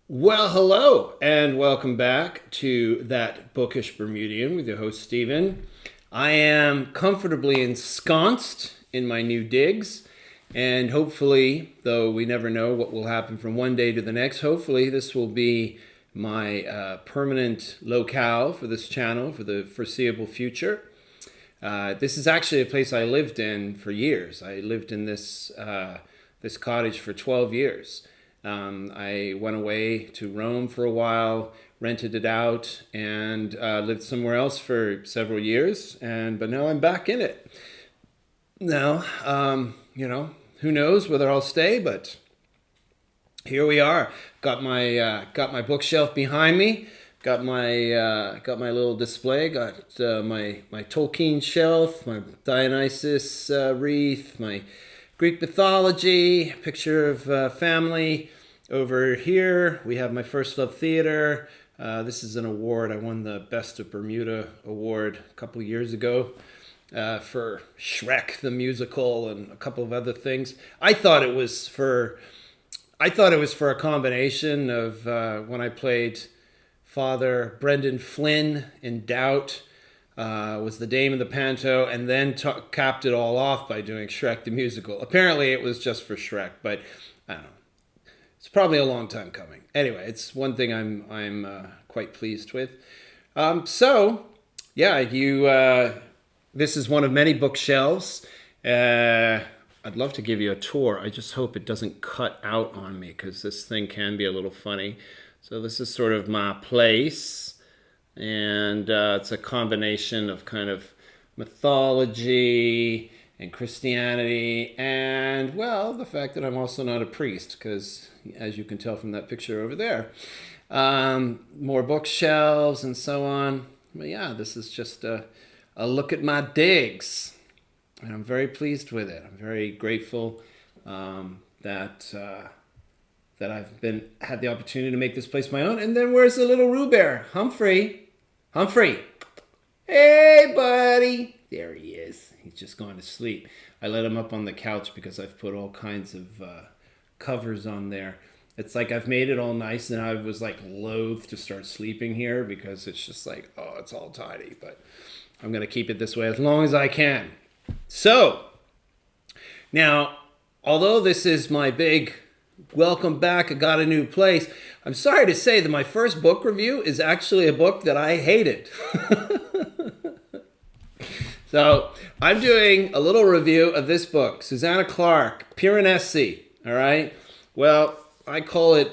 Well, hello, and welcome back to That Bookish Bermudian with your host, Stephen. I am comfortably ensconced in my new digs, and hopefully, though we never know what will happen from one day to the next, hopefully, this will be my permanent locale for this channel for the foreseeable future. This is actually a place I lived in for years. I lived in this cottage for 12 years. I went away to Rome for a while, rented it out, and lived somewhere else for several years. But now I'm back in it. Now, who knows whether I'll stay? But here we are. Got my bookshelf behind me. Got my little display. Got my Tolkien shelf, my Dionysus wreath, my Greek mythology, picture of family. Over here, we have my First Love Theater. This is an award. I won the Best of Bermuda award a couple of years ago for Shrek the musical and a couple of other things. I thought it was for a combination of when I played Father Brendan Flynn in Doubt. Was the Dame of the Panto, and then capped it all off by doing Shrek the musical. Apparently, it was just for Shrek, but I don't know. It's probably a long time coming. Anyway, it's one thing I'm quite pleased with. This is one of many bookshelves. I'd love to give you a tour. I just hope it doesn't cut out on me because this thing can be a little funny. So this is sort of my place. And it's a combination of kind of mythology and Christianity and, well, the fact that I'm also not a priest because, as you can tell from that picture over there, more bookshelves and so on. But yeah, this is just a look at my digs. And I'm very pleased with it. I'm very grateful that I've had the opportunity to make this place my own. And then where's the little Roo Bear? Humphrey. Hey, buddy. There he is. He's just gone to sleep. I let him up on the couch because I've put all kinds of covers on there. It's like I've made it all nice, and I was like loath to start sleeping here because it's just like, oh, it's all tidy. But I'm going to keep it this way as long as I can. So, now, although this is my big welcome back, I got a new place, I'm sorry to say that my first book review is actually a book that I hated. So I'm doing a little review of this book, Susanna Clarke, Piranesi, all right? Well, I call it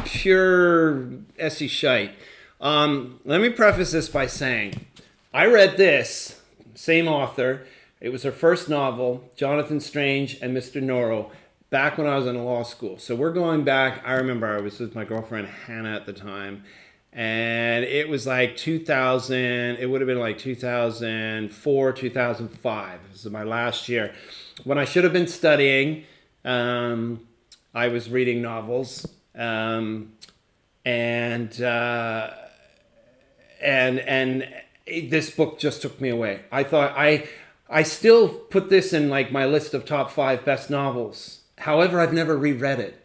pure Essie shite. Let me preface this by saying, I read this, same author. It was her first novel, Jonathan Strange and Mr. Norrell, back when I was in law school. So we're going back. I remember I was with my girlfriend Hannah at the time, and it was like 2000. It would have been like 2004, 2005. This is my last year when I should have been studying. I was reading novels, and this book just took me away. I thought I still put this in like my list of top 5 best novels. However, I've never reread it.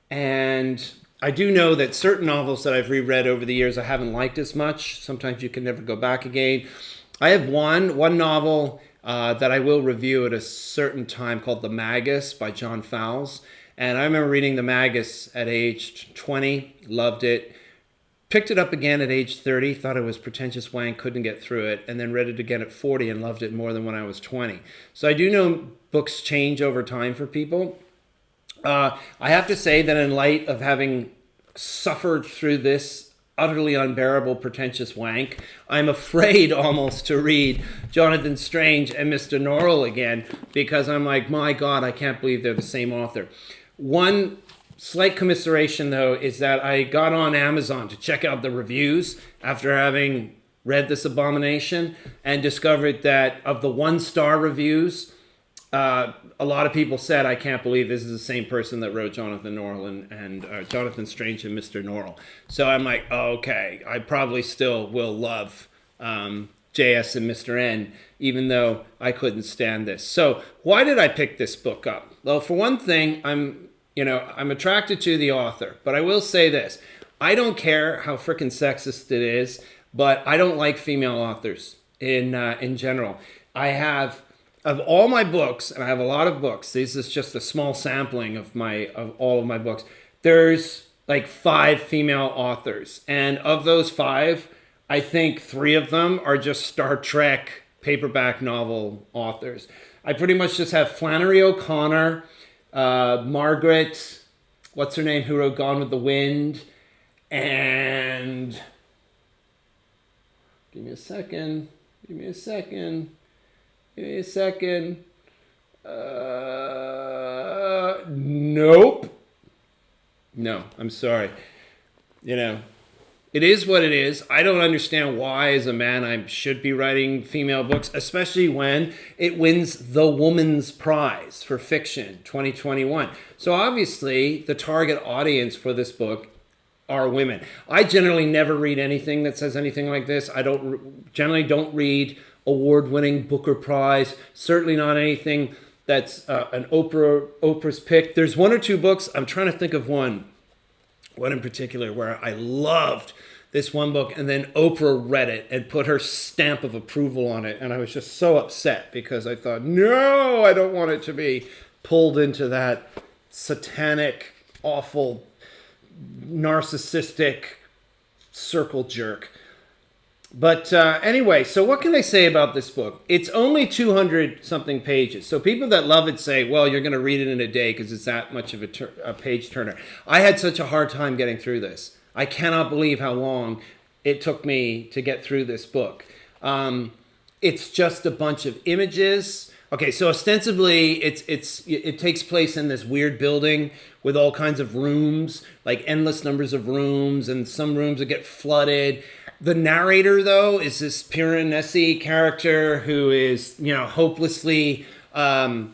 And I do know that certain novels that I've reread over the years I haven't liked as much. Sometimes you can never go back again. I have one novel that I will review at a certain time called The Magus by John Fowles. And I remember reading The Magus at age 20, loved it. Picked it up again at age 30, thought it was pretentious wank, couldn't get through it, and then read it again at 40 and loved it more than when I was 20. So I do know books change over time for people. I have to say that in light of having suffered through this utterly unbearable pretentious wank, I'm afraid almost to read Jonathan Strange and Mr. Norrell again because I'm like, my God, I can't believe they're the same author. One slight commiseration, though, is that I got on Amazon to check out the reviews after having read this abomination and discovered that of the 1-star reviews, a lot of people said, I can't believe this is the same person that wrote Jonathan Norrell and Jonathan Strange and Mr. Norrell. So I'm like, oh, okay, I probably still will love JS and Mr. N, even though I couldn't stand this. So why did I pick this book up? Well, for one thing, I'm I'm attracted to the author, but I will say this. I don't care how freaking sexist it is, but I don't like female authors in general. I have, of all my books, and I have a lot of books, this is just a small sampling of all of my books, there's like 5 female authors. And of those 5, I think 3 of them are just Star Trek paperback novel authors. I pretty much just have Flannery O'Connor, Margaret, what's her name, who wrote Gone with the Wind, and give me a second. Nope. No, I'm sorry. It is what it is. I don't understand why, as a man, I should be writing female books, especially when it wins the Woman's Prize for Fiction 2021. So obviously, the target audience for this book are women. I generally never read anything that says anything like this. I generally don't read award-winning Booker Prize. Certainly not anything that's an Oprah's pick. There's 1 or 2 books. I'm trying to think of one in particular where I loved this one book, and then Oprah read it and put her stamp of approval on it, and I was just so upset because I thought, no, I don't want it to be pulled into that satanic, awful, narcissistic circle jerk. But anyway, so what can I say about this book? It's only 200 something pages. So people that love it say, well, you're going to read it in a day because it's that much of a page turner. I had such a hard time getting through this. I cannot believe how long it took me to get through this book. It's just a bunch of images. Okay, so ostensibly it takes place in this weird building with all kinds of rooms, like endless numbers of rooms, and some rooms that get flooded. The narrator, though, is this Piranesi character who is, hopelessly empathetic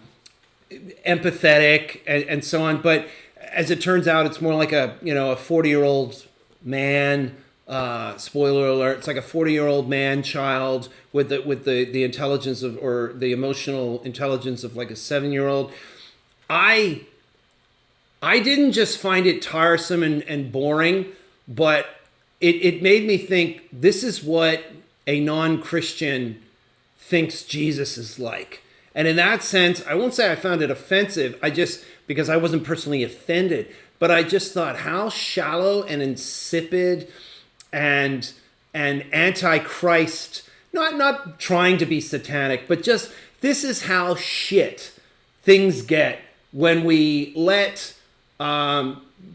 and so on. But as it turns out, it's more like a 40-year-old man. Spoiler alert! It's like a 40-year-old man child with the intelligence of, or the emotional intelligence of, like a 7-year-old. I didn't just find it tiresome and boring, but it made me think, this is what a non-Christian thinks Jesus is like. And in that sense, I won't say I found it offensive. Because I wasn't personally offended, but I just thought how shallow and insipid and anti-Christ, not trying to be satanic, but just, this is how shit things get when we let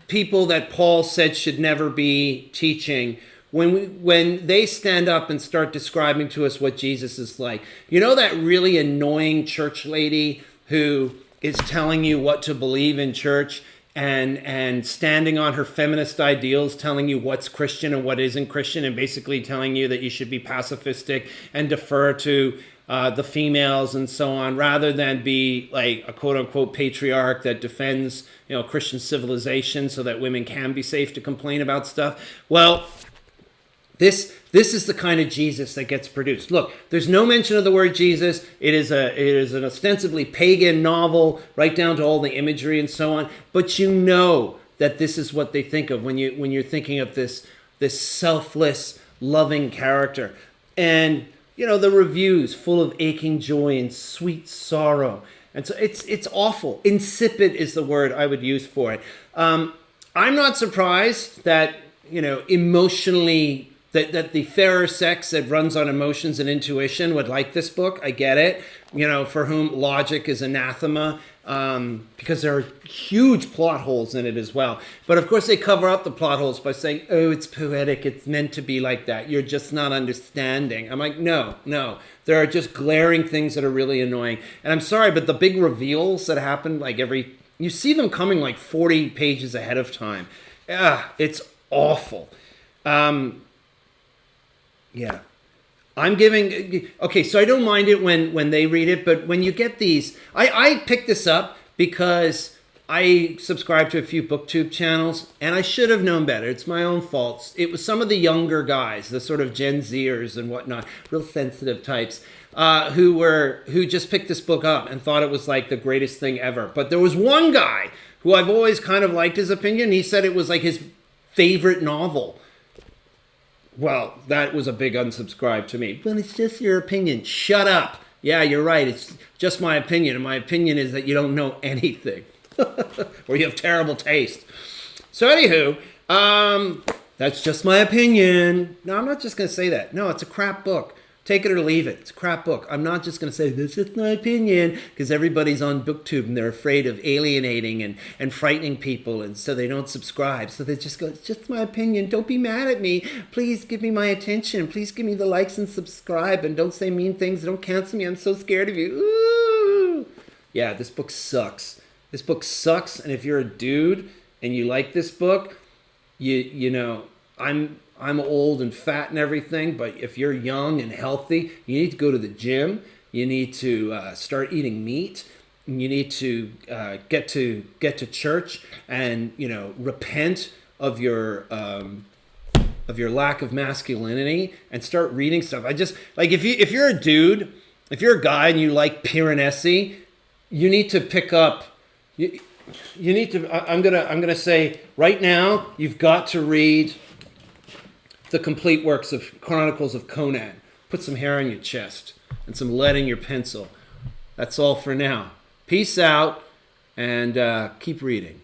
people that Paul said should never be teaching, when they stand up and start describing to us what Jesus is like. That really annoying church lady who is telling you what to believe in church and standing on her feminist ideals, telling you what's Christian and what isn't Christian, and basically telling you that you should be pacifistic and defer to the females and so on, rather than be like a quote-unquote patriarch that defends Christian civilization so that women can be safe to complain about stuff. Well, this is the kind of Jesus that gets produced. Look, there's no mention of the word Jesus. It is an ostensibly pagan novel, right down to all the imagery and so on. But that this is what they think of when you're thinking of this selfless, loving character. And the reviews full of aching joy and sweet sorrow. And so it's awful. Insipid is the word I would use for it. I'm not surprised that emotionally. That the fairer sex that runs on emotions and intuition would like this book. I get it. For whom logic is anathema, because there are huge plot holes in it as well. But of course they cover up the plot holes by saying, oh, it's poetic, it's meant to be like that, you're just not understanding. I'm like, no. There are just glaring things that are really annoying. And I'm sorry, but the big reveals that happen, you see them coming like 40 pages ahead of time. It's awful. Yeah. I'm giving... Okay, so I don't mind it when they read it, but when you get these... I picked this up because I subscribe to a few BookTube channels, and I should have known better. It's my own fault. It was some of the younger guys, the sort of Gen Zers and whatnot, real sensitive types, who just picked this book up and thought it was like the greatest thing ever. But there was one guy who I've always kind of liked his opinion. He said it was like his favorite novel. Well, that was a big unsubscribe to me. But it's just your opinion. Shut up. Yeah, you're right. It's just my opinion. And my opinion is that you don't know anything. Or you have terrible taste. So anywho, that's just my opinion. No, I'm not just going to say that. No, it's a crap book. Take it or leave it. It's a crap book. I'm not just going to say, this is my opinion, because everybody's on BookTube and they're afraid of alienating and frightening people, and so they don't subscribe. So they just go, it's just my opinion. Don't be mad at me. Please give me my attention. Please give me the likes and subscribe, and don't say mean things. Don't cancel me. I'm so scared of you. Ooh. Yeah, this book sucks. This book sucks, and if you're a dude and you like this book, you know, I'm old and fat and everything, but if you're young and healthy, you need to go to the gym. You need to start eating meat. And you need to get to church and, you know, repent of your lack of masculinity and start reading stuff. I just like if you're a dude, if you're a guy and you like Piranesi, you need to pick up. You need to. I'm gonna say right now, you've got to read the complete works of Chronicles of Conan. Put some hair on your chest and some lead in your pencil. That's all for now. Peace out, and keep reading.